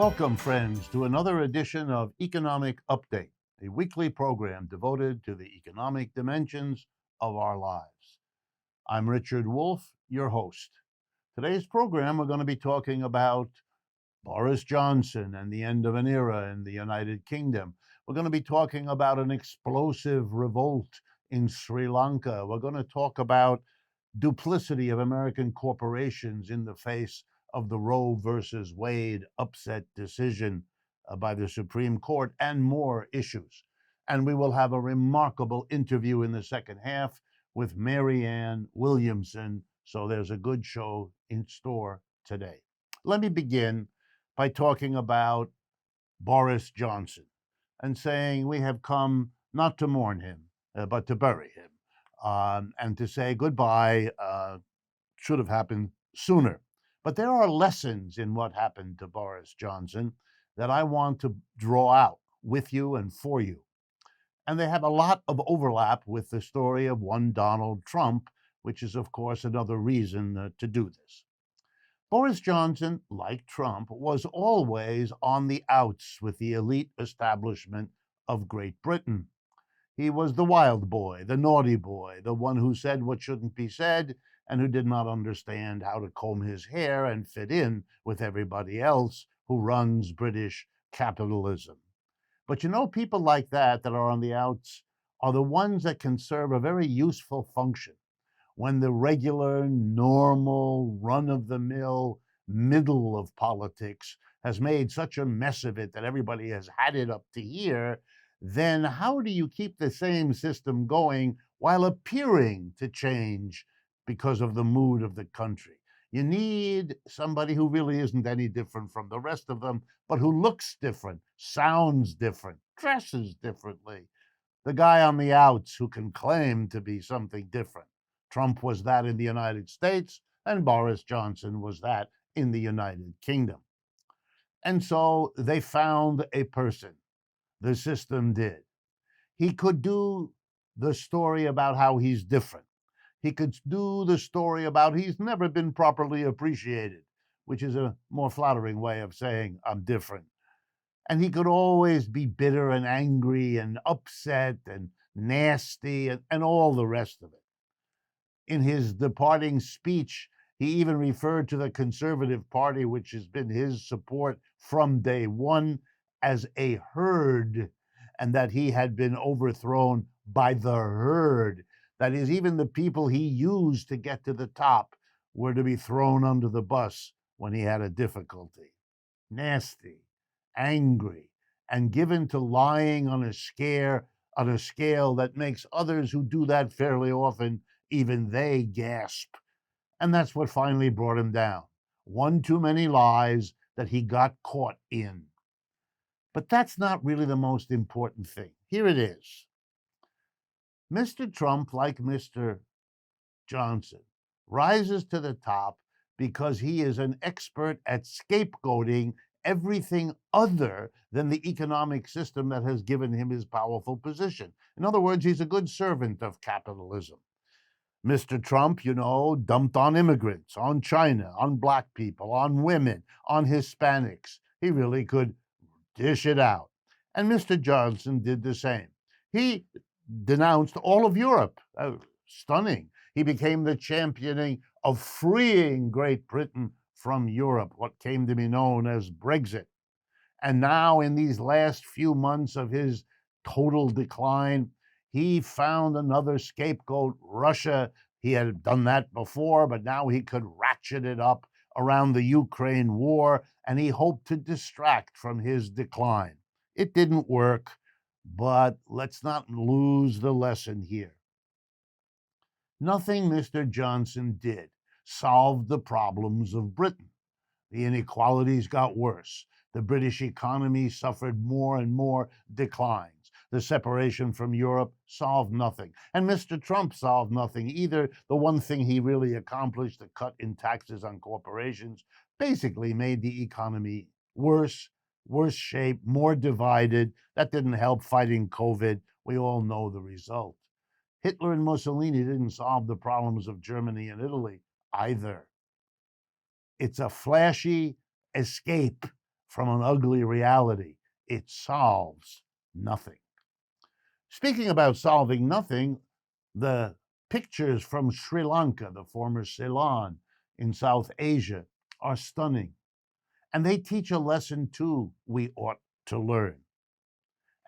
Welcome, friends, to another edition of Economic Update, a weekly program devoted to the economic dimensions of our lives. I'm Richard Wolff, your host. Today's program, we're going to be talking about Boris Johnson and the end of an era in the United Kingdom. We're going to be talking about an explosive revolt in Sri Lanka. We're going to talk about duplicity of American corporations in the face of the Roe versus Wade upset decision by the Supreme Court and more issues. And we will have a remarkable interview in the second half with Marianne Williamson. So there's a good show in store today. Let me begin by talking about Boris Johnson and saying we have come not to mourn him, but to bury him. And to say goodbye should have happened sooner. But there are lessons in what happened to Boris Johnson that I want to draw out with you and for you. And they have a lot of overlap with the story of one Donald Trump, which is, of course, another reason to do this. Boris Johnson, like Trump, was always on the outs with the elite establishment of Great Britain. He was the wild boy, the naughty boy, the one who said what shouldn't be said and who did not understand how to comb his hair and fit in with everybody else who runs British capitalism. But people like that are on the outs are the ones that can serve a very useful function when the regular, normal, run of the mill, middle of politics has made such a mess of it that everybody has had it up to here. Then how do you keep the same system going while appearing to change because of the mood of the country? You need somebody who really isn't any different from the rest of them, but who looks different, sounds different, dresses differently. The guy on the outs who can claim to be something different. Trump was that in the United States, and Boris Johnson was that in the United Kingdom. And so they found a person. The system did. He could do the story about how he's different. He could do the story about he's never been properly appreciated, which is a more flattering way of saying I'm different. And he could always be bitter and angry and upset and nasty and all the rest of it. In his departing speech, he even referred to the Conservative Party, which has been his support from day one, as a herd, and that he had been overthrown by the herd. That is, even the people he used to get to the top were to be thrown under the bus when he had a difficulty. Nasty, angry, and given to lying on a scale that makes others who do that fairly often, even they gasp. And that's what finally brought him down. One too many lies that he got caught in. But that's not really the most important thing. Here it is. Mr. Trump, like Mr. Johnson, rises to the top because he is an expert at scapegoating everything other than the economic system that has given him his powerful position. In other words, he's a good servant of capitalism. Mr. Trump, dumped on immigrants, on China, on black people, on women, on Hispanics. He really could dish it out. And Mr. Johnson did the same. He denounced all of Europe. Stunning. He became the championing of freeing Great Britain from Europe, what came to be known as Brexit. And now, in these last few months of his total decline, he found another scapegoat, Russia. He had done that before, but now he could ratchet it up around the Ukraine war, and he hoped to distract from his decline. It didn't work, but let's not lose the lesson here. Nothing Mr. Johnson did solved the problems of Britain. The inequalities got worse. The British economy suffered more and more declines. The separation from Europe solved nothing. And Mr. Trump solved nothing either. The one thing he really accomplished, the cut in taxes on corporations, basically made the economy worse shape, more divided. That didn't help fighting COVID. We all know the result. Hitler and Mussolini didn't solve the problems of Germany and Italy either. It's a flashy escape from an ugly reality. It solves nothing. Speaking about solving nothing, the pictures from Sri Lanka, the former Ceylon in South Asia, are stunning. And they teach a lesson too we ought to learn.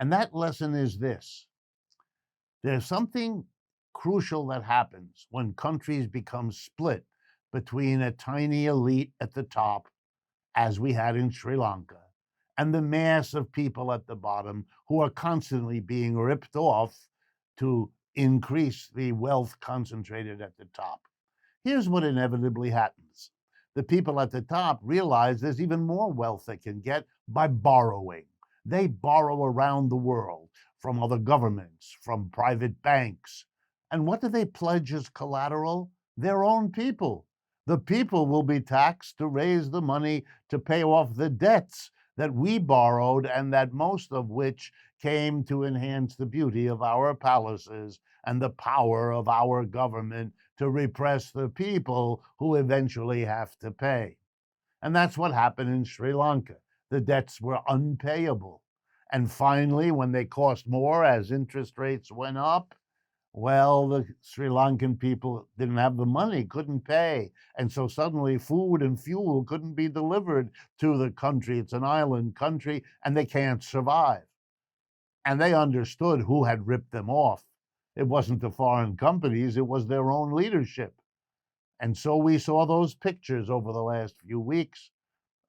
And that lesson is this: there's something crucial that happens when countries become split between a tiny elite at the top, as we had in Sri Lanka, and the mass of people at the bottom who are constantly being ripped off to increase the wealth concentrated at the top. Here's what inevitably happens: the people at the top realize there's even more wealth they can get by borrowing. They borrow around the world from other governments, from private banks. And what do they pledge as collateral? Their own people. The people will be taxed to raise the money to pay off the debts that we borrowed, and that most of which came to enhance the beauty of our palaces and the power of our government to repress the people who eventually have to pay. And that's what happened in Sri Lanka. The debts were unpayable. And finally, when they cost more as interest rates went up, well, the Sri Lankan people didn't have the money, couldn't pay. And so suddenly food and fuel couldn't be delivered to the country. It's an island country, and they can't survive. And they understood who had ripped them off. It wasn't the foreign companies, it was their own leadership. And so we saw those pictures over the last few weeks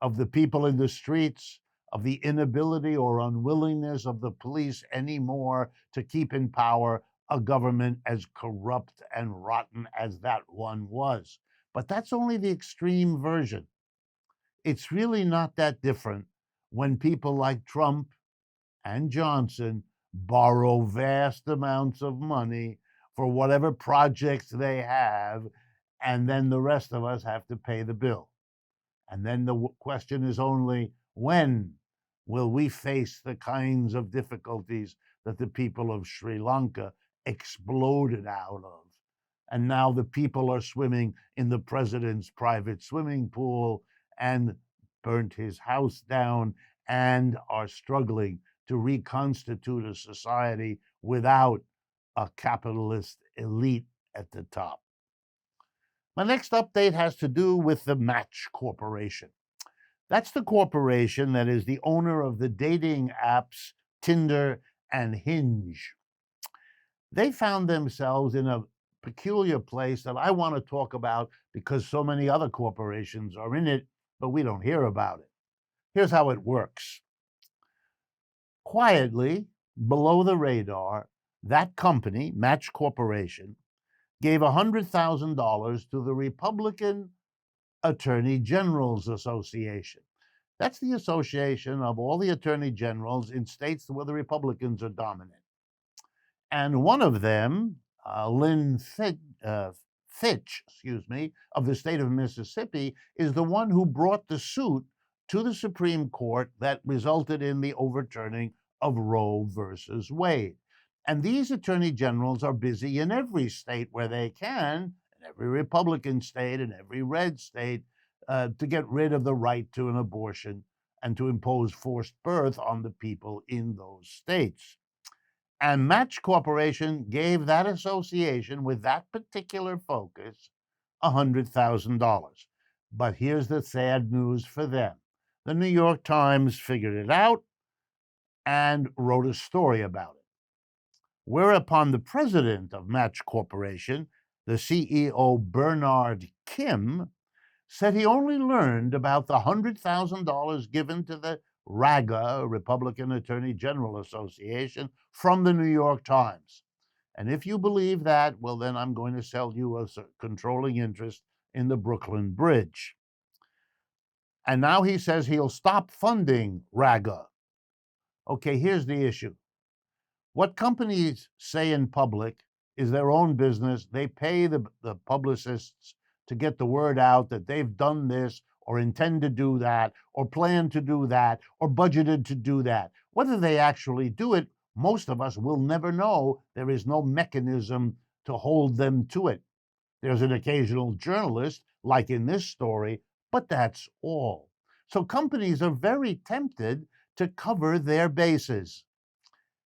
of the people in the streets, of the inability or unwillingness of the police anymore to keep in power a government as corrupt and rotten as that one was. But that's only the extreme version. It's really not that different when people like Trump and Johnson borrow vast amounts of money for whatever projects they have, and then the rest of us have to pay the bill. And then the question is only, when will we face the kinds of difficulties that the people of Sri Lanka exploded out of? And now the people are swimming in the president's private swimming pool and burnt his house down and are struggling to reconstitute a society without a capitalist elite at the top. My next update has to do with the Match Corporation. That's the corporation that is the owner of the dating apps Tinder and Hinge. They found themselves in a peculiar place that I want to talk about because so many other corporations are in it, but we don't hear about it. Here's how it works. Quietly, below the radar, that company, Match Corporation, gave $100,000 to the Republican Attorney Generals Association. That's the association of all the attorney generals in states where the Republicans are dominant. And one of them, Lynn Fitch, of the state of Mississippi, is the one who brought the suit to the Supreme Court that resulted in the overturning of Roe versus Wade. And these attorney generals are busy in every state where they can, in every Republican state, in every red state, to get rid of the right to an abortion and to impose forced birth on the people in those states. And Match Corporation gave that association with that particular focus $100,000. But here's the sad news for them. The New York Times figured it out and wrote a story about it. Whereupon the president of Match Corporation, the CEO Bernard Kim, said he only learned about the $100,000 given to the RAGA, Republican Attorney General Association, from the New York Times. And if you believe that, well, then I'm going to sell you a controlling interest in the Brooklyn Bridge. And now he says he'll stop funding RAGA. Okay, here's the issue. What companies say in public is their own business. They pay the publicists to get the word out that they've done this or intend to do that or plan to do that or budgeted to do that. Whether they actually do it, most of us will never know. There is no mechanism to hold them to it. There's an occasional journalist, like in this story, but that's all. So companies are very tempted to cover their bases.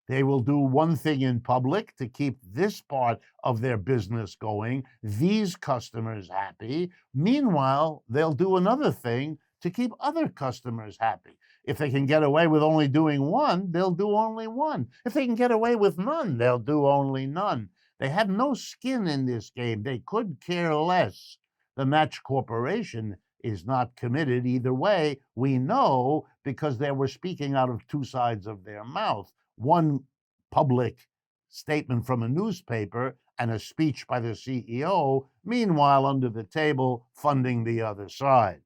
They will do one thing in public to keep this part of their business going, these customers happy. Meanwhile, they'll do another thing to keep other customers happy. If they can get away with only doing one, they'll do only one. If they can get away with none, they'll do only none. They have no skin in this game. They could care less. The Match Corporation is not committed either way. We know because they were speaking out of two sides of their mouth. One public statement from a newspaper and a speech by the CEO, meanwhile, under the table, funding the other side.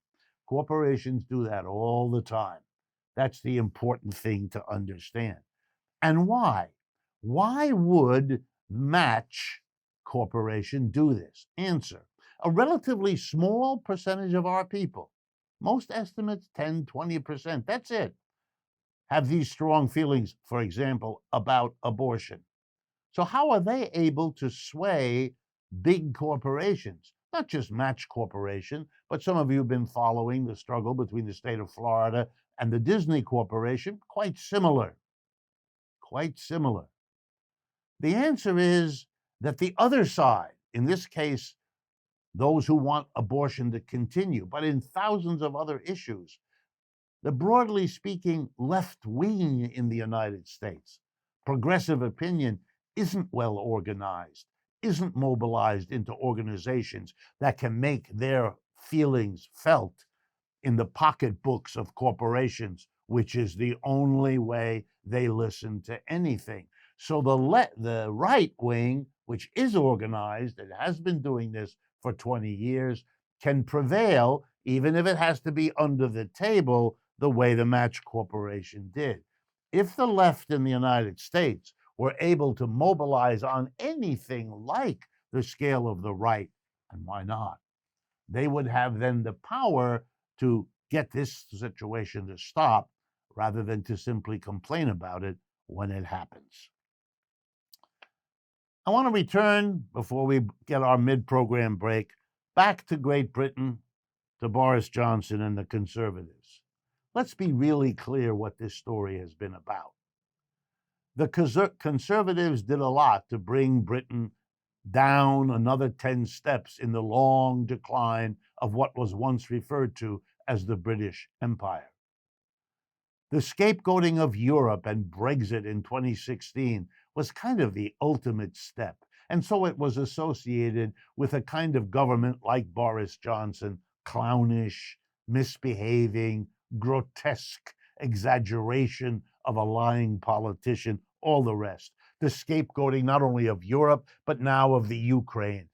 Corporations do that all the time. That's the important thing to understand. And why? Why would Match Corporation do this? Answer: a relatively small percentage of our people, most estimates 10, 20%, that's it, have these strong feelings, for example, about abortion. So, how are they able to sway big corporations? Not just Match Corporation, but some of you have been following the struggle between the state of Florida and the Disney Corporation. Quite similar. Quite similar. The answer is that the other side, in this case, those who want abortion to continue, but in thousands of other issues, the broadly speaking left wing in the United States, progressive opinion, isn't well organized, isn't mobilized into organizations that can make their feelings felt in the pocketbooks of corporations, which is the only way they listen to anything. So the right wing, which is organized and has been doing this for 20 years, can prevail, even if it has to be under the table, the way the Match Corporation did. If the left in the United States were able to mobilize on anything like the scale of the right, and why not, they would have then the power to get this situation to stop rather than to simply complain about it when it happens. I want to return, before we get our mid-program break, back to Great Britain, to Boris Johnson and the Conservatives. Let's be really clear what this story has been about. The Conservatives did a lot to bring Britain down another 10 steps in the long decline of what was once referred to as the British Empire. The scapegoating of Europe and Brexit in 2016 was kind of the ultimate step, and so it was associated with a kind of government like Boris Johnson, clownish, misbehaving, grotesque exaggeration of a lying politician, all the rest. The scapegoating not only of Europe, but now of the Ukraine,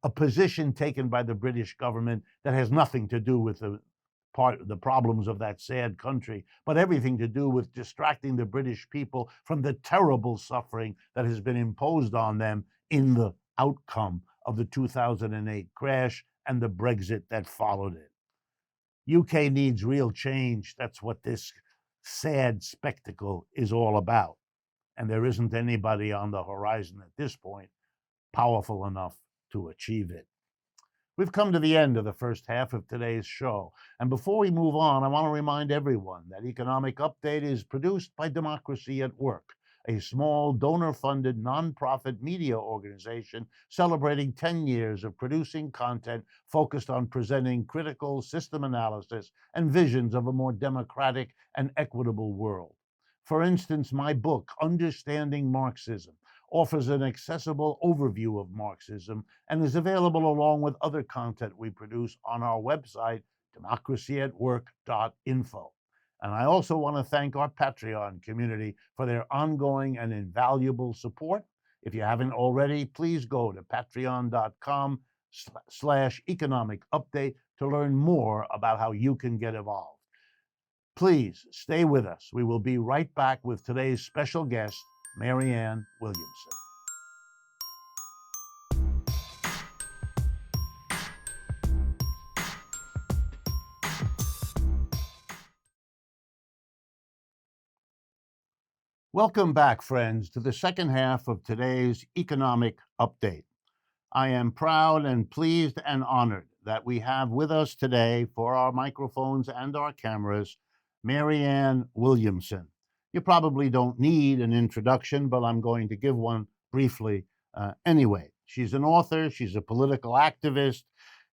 a position taken by the British government that has nothing to do with the problems of that sad country, but everything to do with distracting the British people from the terrible suffering that has been imposed on them in the outcome of the 2008 crash and the Brexit that followed it. UK needs real change. That's what this sad spectacle is all about. And there isn't anybody on the horizon at this point powerful enough to achieve it. We've come to the end of the first half of today's show. And before we move on, I want to remind everyone that Economic Update is produced by Democracy at Work, a small donor-funded nonprofit media organization celebrating 10 years of producing content focused on presenting critical system analysis and visions of a more democratic and equitable world. For instance, my book, Understanding Marxism, offers an accessible overview of Marxism and is available along with other content we produce on our website, democracyatwork.info. And I also want to thank our Patreon community for their ongoing and invaluable support. If you haven't already, please go to patreon.com/economic update to learn more about how you can get involved. Please stay with us. We will be right back with today's special guest, Marianne Williamson. Welcome back, friends, to the second half of today's Economic Update. I am proud and pleased and honored that we have with us today for our microphones and our cameras Marianne Williamson. You probably don't need an introduction, but I'm going to give one briefly anyway. She's an author, she's a political activist,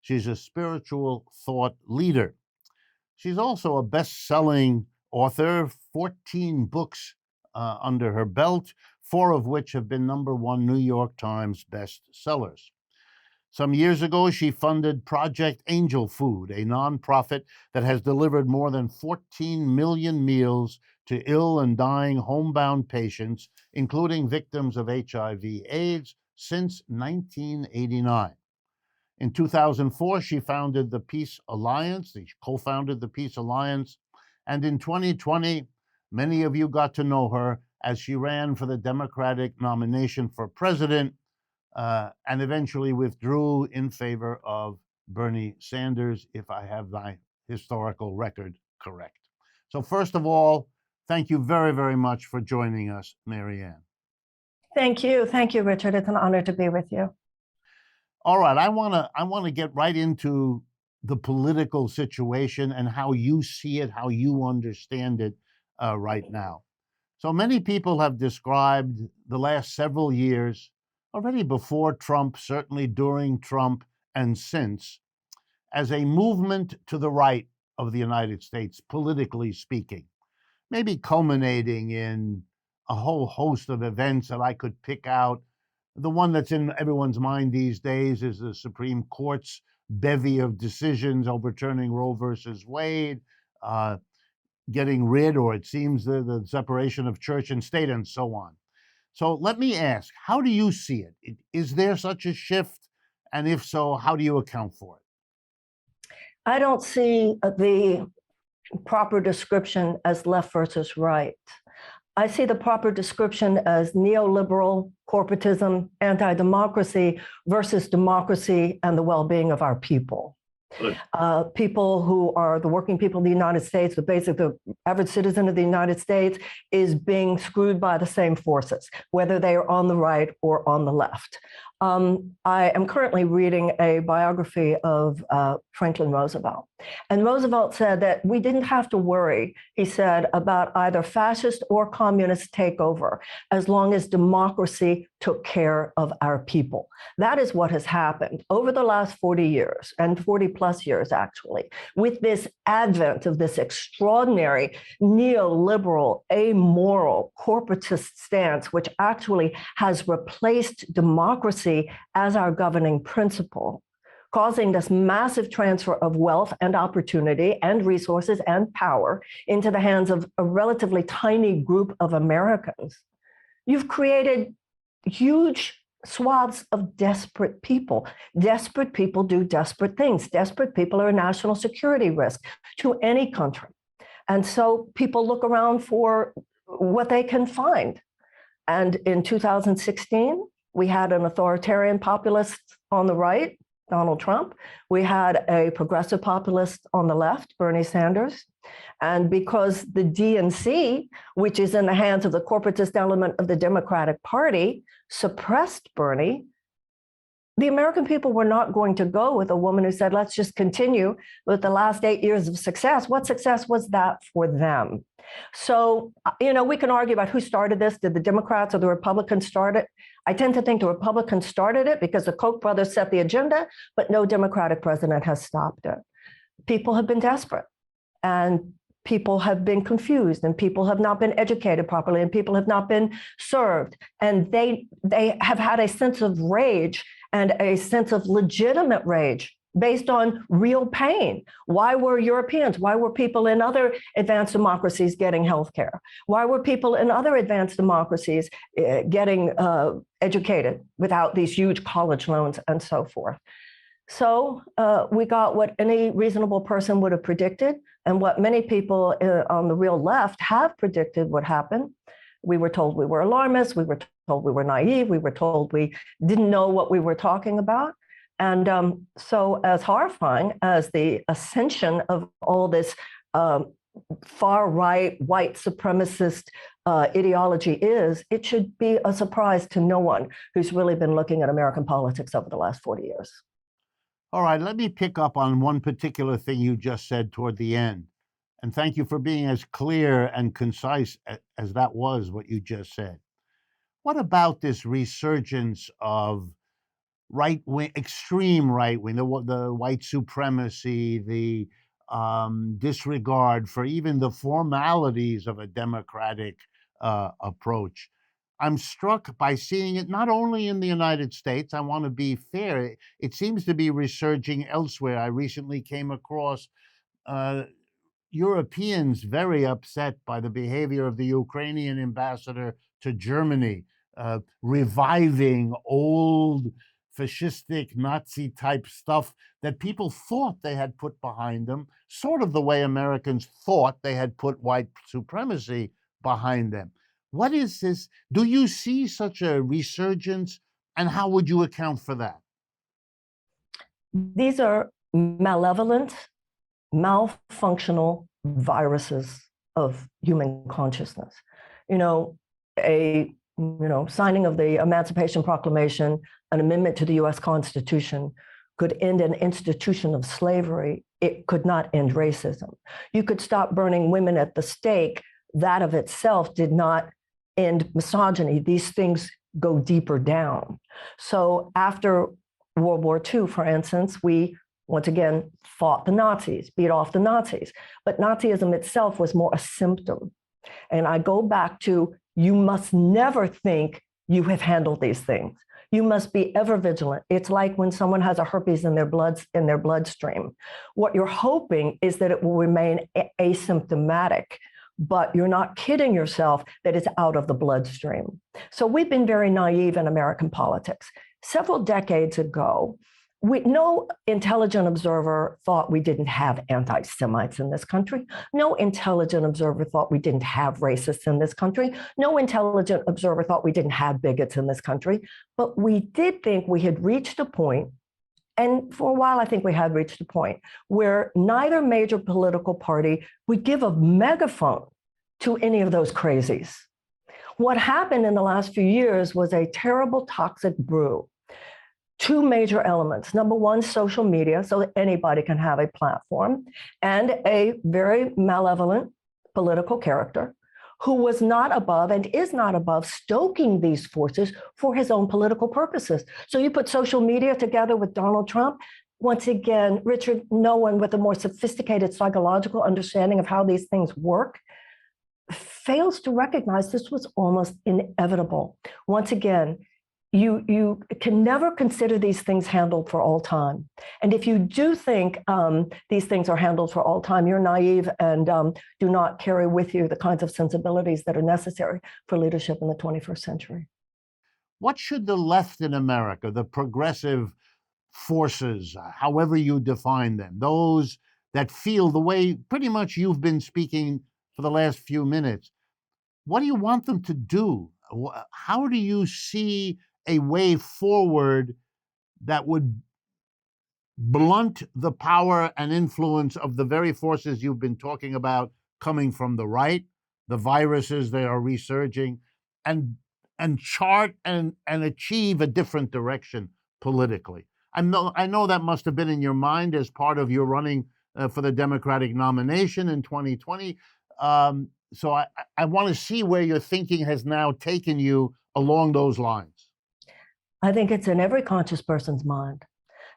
she's a spiritual thought leader. She's also a best-selling author, 14 books under her belt, 4 of which have been #1 New York Times bestsellers. Some years ago, she funded Project Angel Food, a nonprofit that has delivered more than 14 million meals to ill and dying homebound patients, including victims of HIV/AIDS, since 1989. In 2004, she founded the Peace Alliance, she co-founded the Peace Alliance, and in 2020, many of you got to know her as she ran for the Democratic nomination for president and eventually withdrew in favor of Bernie Sanders, if I have my historical record correct. So first of all, thank you very, very much for joining us, Marianne. Thank you, Richard. It's an honor to be with you. All right, I want to get right into the political situation and how you see it, how you understand it right now. So many people have described the last several years, already before Trump, certainly during Trump, and since, as a movement to the right of the United States, politically speaking, maybe culminating in a whole host of events that I could pick out. The one that's in everyone's mind these days is the Supreme Court's bevy of decisions overturning Roe versus Wade, getting rid, or it seems, the separation of church and state, and so on. So let me ask, how do you see it? Is there such a shift? And if so, how do you account for it? I don't see the proper description as left versus right. I see the proper description as neoliberal, corporatism, anti-democracy versus democracy and the well-being of our people. People who are the working people of the United States, the average citizen of the United States is being screwed by the same forces, whether they are on the right or on the left. I am currently reading a biography of Franklin Roosevelt. And Roosevelt said that we didn't have to worry, he said, about either fascist or communist takeover, as long as democracy took care of our people. That is what has happened over the last 40 years, and 40 plus years, actually, with this advent of this extraordinary neoliberal, amoral, corporatist stance, which actually has replaced democracy as our governing principle, causing this massive transfer of wealth and opportunity and resources and power into the hands of a relatively tiny group of Americans. You've created huge swaths of desperate people. Desperate people do desperate things. Desperate people are a national security risk to any country. And so people look around for what they can find. And in 2016, we had an authoritarian populist on the right, Donald Trump. We had a progressive populist on the left, Bernie Sanders. And because the DNC, which is in the hands of the corporatist element of the Democratic Party, suppressed Bernie, the American people were not going to go with a woman who said, let's just continue with the last 8 years of success. What success was that for them? So, we can argue about who started this. Did the Democrats or the Republicans start it? I tend to think the Republicans started it because the Koch brothers set the agenda, but no Democratic president has stopped it. People have been desperate, and people have been confused, and people have not been educated properly, and people have not been served. And they have had a sense of rage and a sense of legitimate rage based on real pain. Why were Europeans, why were people in other advanced democracies getting healthcare? Why were people in other advanced democracies getting educated without these huge college loans and so forth? So we got what any reasonable person would have predicted, and what many people on the real left have predicted would happen. We were told we were alarmists, we were told we were naive, we were told we didn't know what we were talking about. And so as horrifying as the ascension of all this far-right, white supremacist ideology is, it should be a surprise to no one who's really been looking at American politics over the last 40 years. All right, let me pick up on one particular thing you just said toward the end. And thank you for being as clear and concise as that was what you just said. What about this resurgence of right wing, extreme right wing, the white supremacy, the disregard for even the formalities of a democratic approach? I'm struck by seeing it not only in the United States. I want to be fair. It seems to be resurging elsewhere. I recently came across uh, Europeans very upset by the behavior of the Ukrainian ambassador to Germany, reviving old fascistic Nazi type stuff that people thought they had put behind them, sort of the way Americans thought they had put white supremacy behind them. What is this? Do you see such a resurgence, and how would you account for that? These are malevolent, malfunctional viruses of human consciousness. Signing of the Emancipation Proclamation, an amendment to the US Constitution could end an institution of slavery. It could not end racism. You could stop burning women at the stake. That of itself did not end misogyny. These things go deeper down. So after World War II, for instance, we once again fought the Nazis, beat off the Nazis. But Nazism itself was more a symptom. And I go back to, you must never think you have handled these things. You must be ever vigilant. It's like when someone has a herpes in their bloodstream. What you're hoping is that it will remain asymptomatic, but you're not kidding yourself that it's out of the bloodstream. So we've been very naive in American politics. Several decades ago, no intelligent observer thought we didn't have anti-Semites in this country. No intelligent observer thought we didn't have racists in this country. No intelligent observer thought we didn't have bigots in this country. But we did think we had reached a point, and for a while I think we had reached a point, where neither major political party would give a megaphone to any of those crazies. What happened in the last few years was a terrible toxic brew. Two major elements. Number one, social media, so that anybody can have a platform, and a very malevolent political character who was not above and is not above stoking these forces for his own political purposes. So you put social media together with Donald Trump. Once again, Richard, no one with a more sophisticated psychological understanding of how these things work fails to recognize this was almost inevitable. Once again, you can never consider these things handled for all time. And if you do think these things are handled for all time, you're naive and do not carry with you the kinds of sensibilities that are necessary for leadership in the 21st century. What should the left in America, the progressive forces, however you define them, those that feel the way pretty much you've been speaking for the last few minutes, what do you want them to do? How do you see a way forward that would blunt the power and influence of the very forces you've been talking about coming from the right, the viruses they are resurging, and chart and achieve a different direction politically? I know that must have been in your mind as part of your running for the Democratic nomination in 2020. So I want to see where your thinking has now taken you along those lines. I think it's in every conscious person's mind.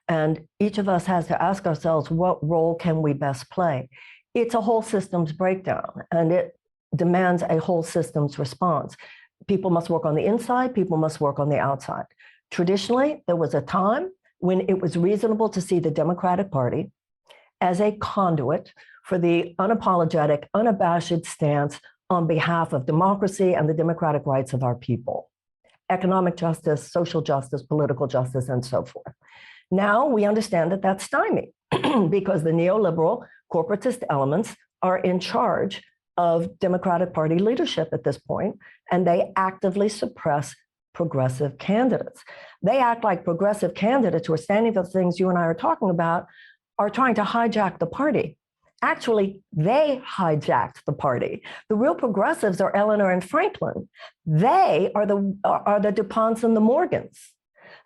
And each of us has to ask ourselves, what role can we best play? It's a whole systems breakdown, and it demands a whole systems response. People must work on the inside, people must work on the outside. Traditionally, there was a time when it was reasonable to see the Democratic Party as a conduit for the unapologetic, unabashed stance on behalf of democracy and the democratic rights of our people. Economic justice, social justice, political justice, and so forth. Now we understand that that's stymied because the neoliberal corporatist elements are in charge of Democratic Party leadership at this point, and they actively suppress progressive candidates. They act like progressive candidates who are standing for the things you and I are talking about are trying to hijack the party. Actually, they hijacked the party. The real progressives are Eleanor and Franklin. They are the DuPonts and the Morgans.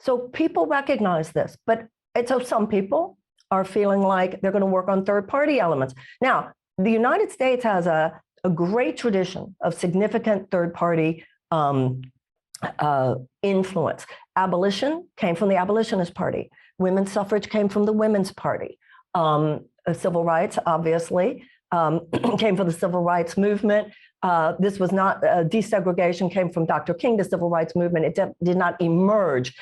So people recognize this, but And so some people are feeling like they're going to work on third-party elements. Now, the United States has a great tradition of significant third-party influence. Abolition came from the Abolitionist Party. Women's suffrage came from the Women's Party. Civil rights, obviously, came from the Civil Rights Movement. This was not, desegregation came from Dr. King, the Civil Rights Movement. It did not emerge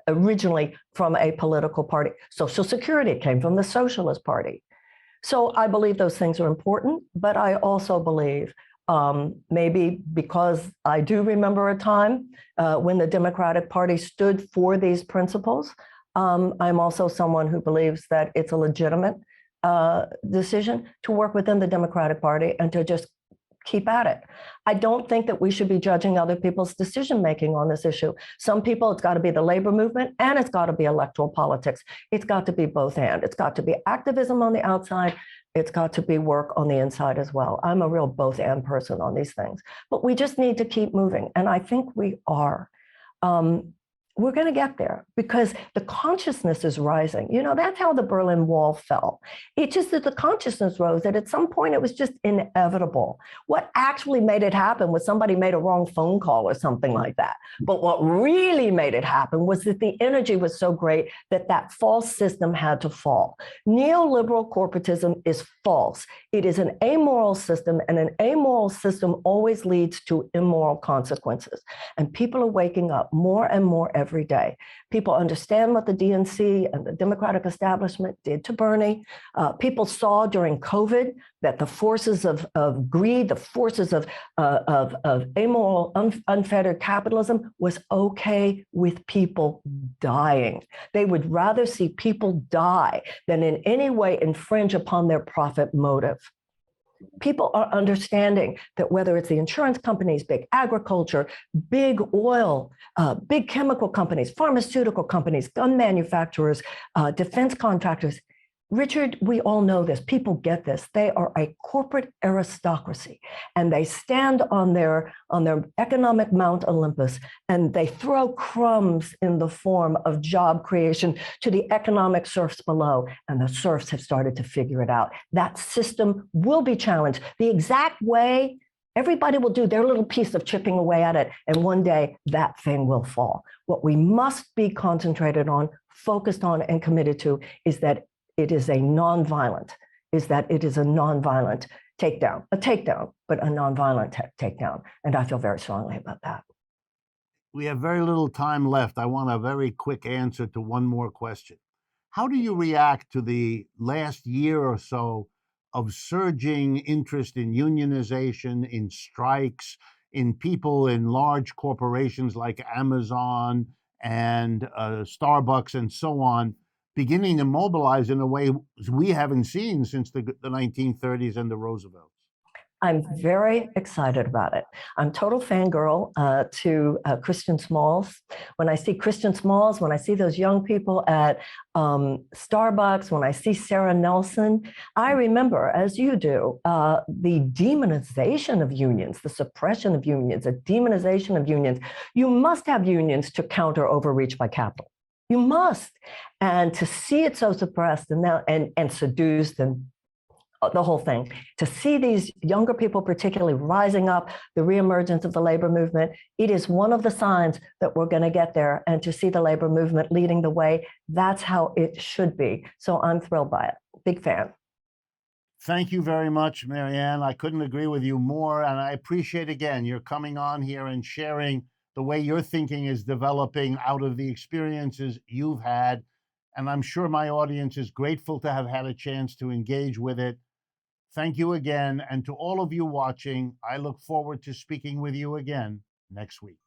originally from a political party. Social Security came from the Socialist Party. So I believe those things are important, but I also believe maybe because I do remember a time when the Democratic Party stood for these principles. I'm also someone who believes that it's a legitimate decision to work within the Democratic Party and to just keep at it. I don't think that we should be judging other people's decision-making on this issue. Some people, it's got to be the labor movement and it's got to be electoral politics. It's got to be both and. It's got to be activism on the outside. It's got to be work on the inside as well. I'm a real both and person on these things, but we just need to keep moving. And I think we are. We're going to get there because the consciousness is rising. You know, that's how the Berlin Wall fell. It's just that the consciousness rose, that at some point it was just inevitable. What actually made it happen was somebody made a wrong phone call or something like that. But what really made it happen was that the energy was so great that that false system had to fall. Neoliberal corporatism is false. It is an amoral system, and an amoral system always leads to immoral consequences. And people are waking up more and more every day. People understand what the DNC and the Democratic establishment did to Bernie. People saw during COVID that the forces of greed, the forces of amoral, unfettered capitalism was okay with people dying. They would rather see people die than in any way infringe upon their profit motive. People are understanding that whether it's the insurance companies, big agriculture, big oil, big chemical companies, pharmaceutical companies, gun manufacturers, defense contractors, Richard, we all know this. People get this. They are a corporate aristocracy, and they stand on their economic Mount Olympus, and they throw crumbs in the form of job creation to the economic serfs below, and the serfs have started to figure it out. That system will be challenged. The exact way everybody will do their little piece of chipping away at it, and one day that thing will fall. What we must be concentrated on, focused on, and committed to is that it is a nonviolent takedown, but a nonviolent takedown. And I feel very strongly about that. We have very little time left. I want a very quick answer to one more question. How do you react to the last year or so of surging interest in unionization, in strikes, in people in large corporations like Amazon and Starbucks and so on, beginning to mobilize in a way we haven't seen since the 1930s and the Roosevelts? I'm very excited about it. I'm total fangirl to Christian Smalls. When I see Christian Smalls, when I see those young people at Starbucks, when I see Sarah Nelson, I remember, as you do, the demonization of unions, the suppression of unions, the demonization of unions. You must have unions to counter overreach by capital. You must. And to see it so suppressed and now and seduced and the whole thing, to see these younger people particularly rising up, the reemergence of the labor movement, it is one of the signs that we're going to get there. And to see the labor movement leading the way, that's how it should be. So I'm thrilled by it. Big fan. Thank you very much, Marianne. I couldn't agree with you more. And I appreciate, again, your coming on here and sharing the way your thinking is developing out of the experiences you've had. And I'm sure my audience is grateful to have had a chance to engage with it. Thank you again. And to all of you watching, I look forward to speaking with you again next week.